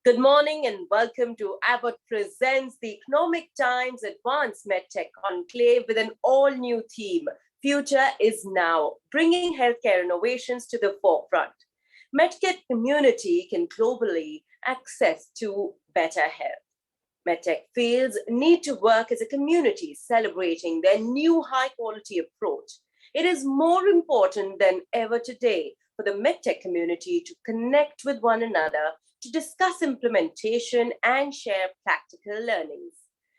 Good morning and welcome to Abbott presents the Economic Times Advanced MedTech Conclave with an all-new theme, Future is Now, bringing healthcare innovations to the forefront. MedTech community can globally access to better health. MedTech fields need to work as a community celebrating their new high-quality approach. It is more important than ever today for the MedTech community to connect with one another, to discuss implementation and share practical learnings.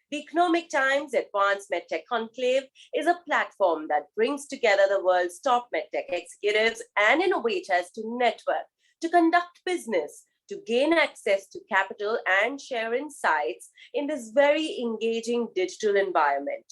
The Economic Times Advanced MedTech Conclave is a platform that brings together the world's top MedTech executives and innovators to network, to conduct business, to gain access to capital and share insights in this very engaging digital environment.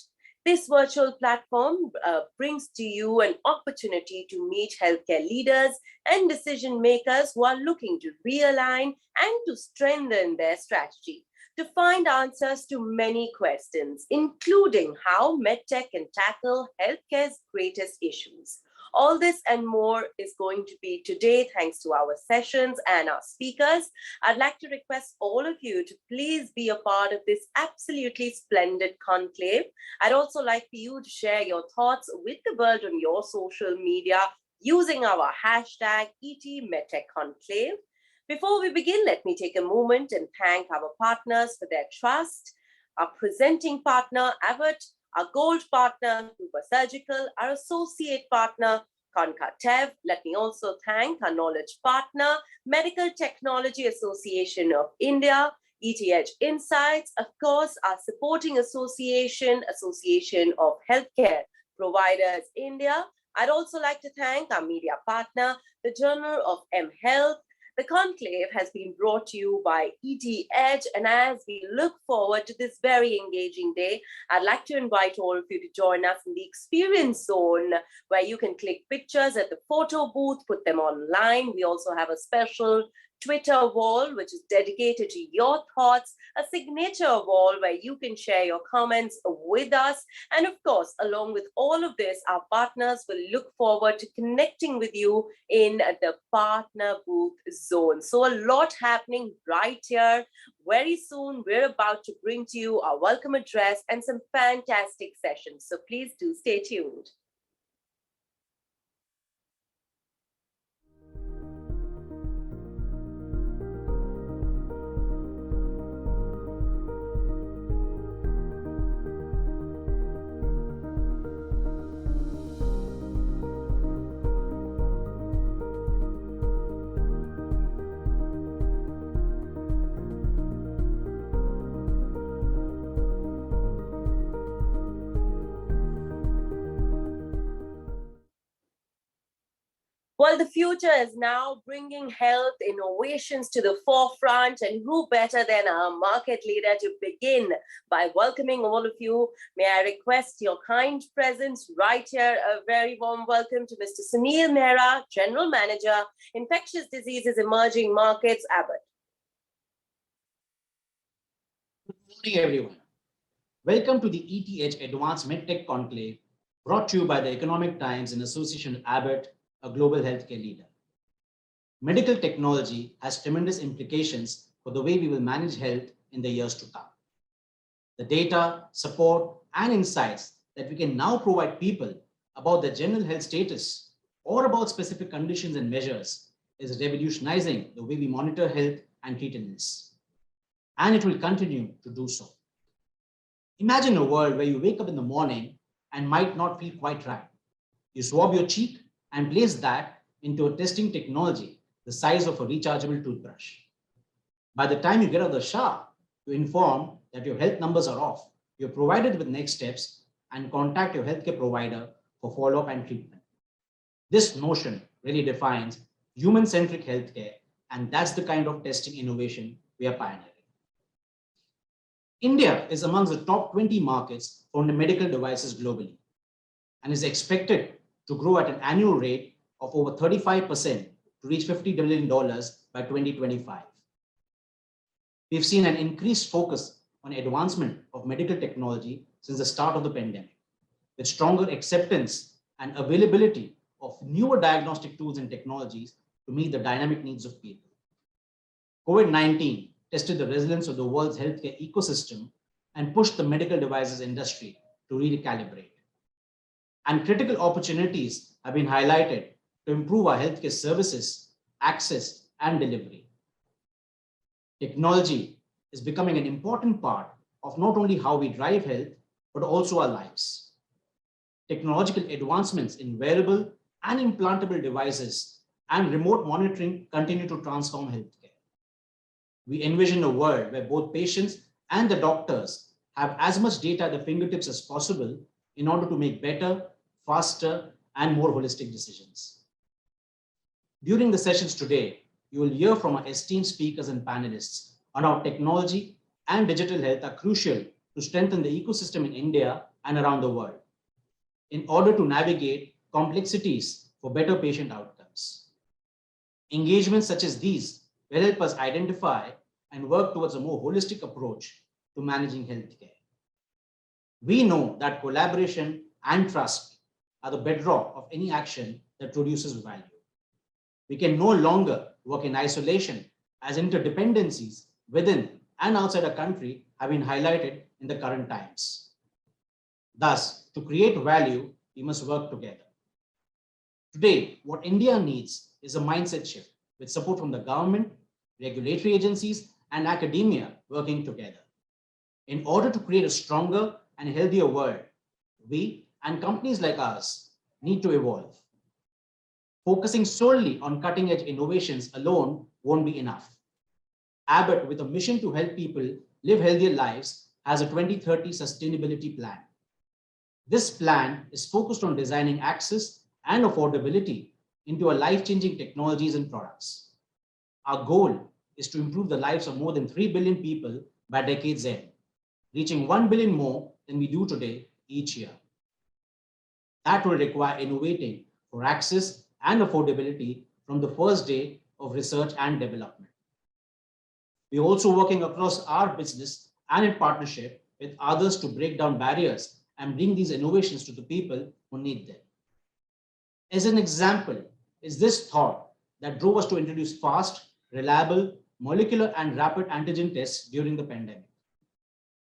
This virtual platform brings to you an opportunity to meet healthcare leaders and decision makers who are looking to realign and to strengthen their strategy, to find answers to many questions, including how MedTech can tackle healthcare's greatest issues. All this and more is going to be today, thanks to our sessions and our speakers. I'd like to request all of you to please be a part of this absolutely splendid conclave. I'd also like for you to share your thoughts with the world on your social media using our hashtag #ETMedTechConclave. Before we begin, let me take a moment and thank our partners for their trust. Our presenting partner, Abbott, our gold partner, Cooper Surgical, our associate partner, Conclave. Let me also thank our knowledge partner, Medical Technology Association of India, ETH Insights, of course, our supporting association, Association of Healthcare Providers India. I'd also like to thank our media partner, the Journal of M Health. The conclave has been brought to you by ETH, and as we look forward to this very engaging day, I'd like to invite all of you to join us in the experience zone, where you can click pictures at the photo booth, put them online. We also have a special Twitter wall, which is dedicated to your thoughts, a signature wall where you can share your comments with us. And of course, along with all of this, our partners will look forward to connecting with you in the partner booth zone. So a lot happening right here. Very soon, we're about to bring to you our welcome address and some fantastic sessions. So please do stay tuned. Well, the future is now bringing health innovations to the forefront, and who better than our market leader to begin by welcoming all of you. May I request your kind presence right here. A very warm welcome to Mr. Sunil Mehra, General Manager, Infectious Diseases Emerging Markets, Abbott. Good morning, everyone. Welcome to the ETH Advanced MedTech Conclave, brought to you by the Economic Times in association with Abbott, a global healthcare leader. Medical technology has tremendous implications for the way we will manage health in the years to come. The data, support, and insights that we can now provide people about their general health status or about specific conditions and measures is revolutionizing the way we monitor health and treat illness. And it will continue to do so. Imagine a world where you wake up in the morning and might not feel quite right. You swab your cheek and place that into a testing technology the size of a rechargeable toothbrush. By the time you get out of the shower, you inform that your health numbers are off. You're provided with next steps and contact your healthcare provider for follow-up and treatment. This notion really defines human-centric healthcare, and that's the kind of testing innovation we are pioneering. India is amongst the top 20 markets for medical devices globally and is expected to grow at an annual rate of over 35% to reach $50 billion by 2025. We've seen an increased focus on advancement of medical technology since the start of the pandemic, with stronger acceptance and availability of newer diagnostic tools and technologies to meet the dynamic needs of people. COVID-19 tested the resilience of the world's healthcare ecosystem and pushed the medical devices industry to recalibrate. And critical opportunities have been highlighted to improve our healthcare services, access, and delivery. Technology is becoming an important part of not only how we drive health, but also our lives. Technological advancements in wearable and implantable devices and remote monitoring continue to transform healthcare. We envision a world where both patients and the doctors have as much data at their fingertips as possible in order to make better, faster, and more holistic decisions. During the sessions today, you will hear from our esteemed speakers and panelists on how technology and digital health are crucial to strengthen the ecosystem in India and around the world in order to navigate complexities for better patient outcomes. Engagements such as these will help us identify and work towards a more holistic approach to managing healthcare. We know that collaboration and trust are the bedrock of any action that produces value. We can no longer work in isolation as interdependencies within and outside a country have been highlighted in the current times. Thus, to create value, we must work together. Today, what India needs is a mindset shift with support from the government, regulatory agencies, and academia working together. In order to create a stronger and healthier world, we and companies like ours need to evolve. Focusing solely on cutting-edge innovations alone won't be enough. Abbott, with a mission to help people live healthier lives, has a 2030 sustainability plan. This plan is focused on designing access and affordability into a life-changing technologies and products. Our goal is to improve the lives of more than 3 billion people by decade's end, reaching 1 billion more than we do today each year. That will require innovating for access and affordability from the first day of research and development. We're also working across our business and in partnership with others to break down barriers and bring these innovations to the people who need them. As an example, is this thought that drove us to introduce fast, reliable, molecular and rapid antigen tests during the pandemic.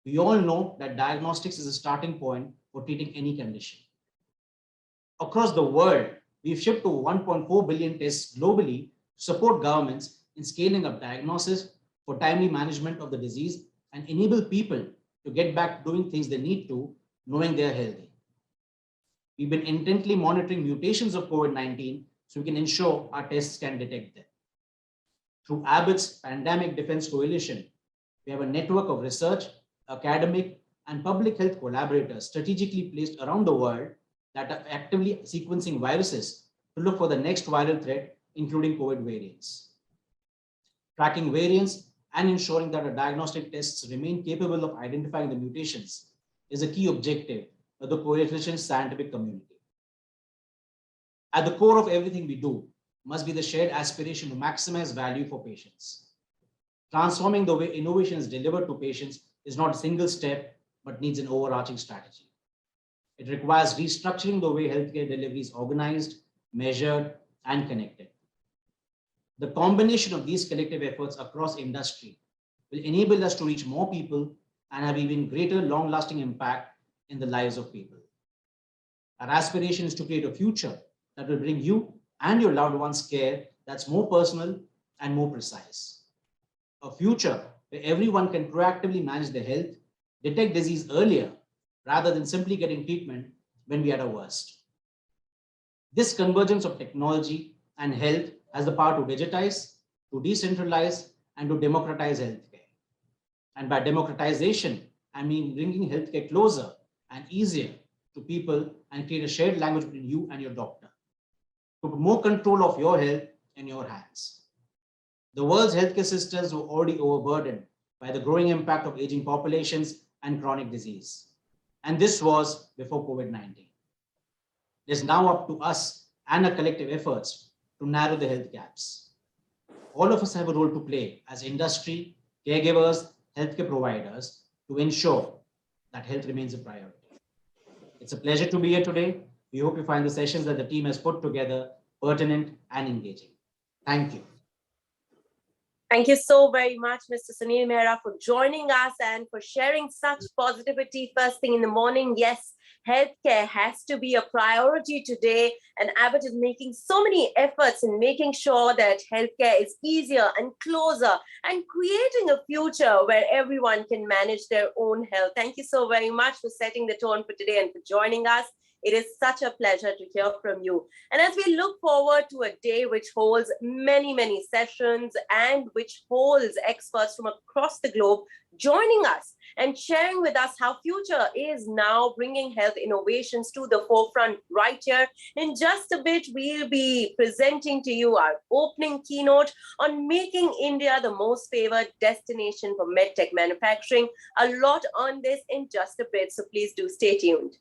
We all know that diagnostics is a starting point for treating any condition. Across the world, we've shipped to 1.4 billion tests globally to support governments in scaling up diagnosis for timely management of the disease and enable people to get back to doing things they need to, knowing they're healthy. We've been intently monitoring mutations of COVID-19 so we can ensure our tests can detect them. Through Abbott's Pandemic Defense Coalition, we have a network of research, academic, and public health collaborators strategically placed around the world that are actively sequencing viruses to look for the next viral threat, including COVID variants. Tracking variants and ensuring that our diagnostic tests remain capable of identifying the mutations is a key objective of the coalition's scientific community. At the core of everything we do must be the shared aspiration to maximize value for patients. Transforming the way innovation is delivered to patients is not a single step, but needs an overarching strategy. It requires restructuring the way healthcare delivery is organized, measured, and connected. The combination of these collective efforts across industry will enable us to reach more people and have even greater long-lasting impact in the lives of people. Our aspiration is to create a future that will bring you and your loved ones care that's more personal and more precise. A future where everyone can proactively manage their health, detect disease earlier, rather than simply getting treatment when we are at our worst. This convergence of technology and health has the power to digitize, to decentralize, and to democratize healthcare. And by democratization, I mean bringing healthcare closer and easier to people and create a shared language between you and your doctor. To put more control of your health in your hands. The world's healthcare systems were already overburdened by the growing impact of aging populations and chronic disease. And this was before COVID-19. It is now up to us and our collective efforts to narrow the health gaps. All of us have a role to play as industry, caregivers, healthcare providers to ensure that health remains a priority. It's a pleasure to be here today. We hope you find the sessions that the team has put together pertinent and engaging. Thank you. Thank you so very much, Mr. Sunil Mehra, for joining us and for sharing such positivity first thing in the morning. Yes, healthcare has to be a priority today, and Abbott is making so many efforts in making sure that healthcare is easier and closer and creating a future where everyone can manage their own health. Thank you so very much for setting the tone for today and for joining us. It is such a pleasure to hear from you. And as we look forward to a day which holds many, many sessions and which holds experts from across the globe joining us and sharing with us how Future is now bringing health innovations to the forefront right here. In just a bit, we'll be presenting to you our opening keynote on making India the most favored destination for MedTech manufacturing. A lot on this in just a bit, so please do stay tuned.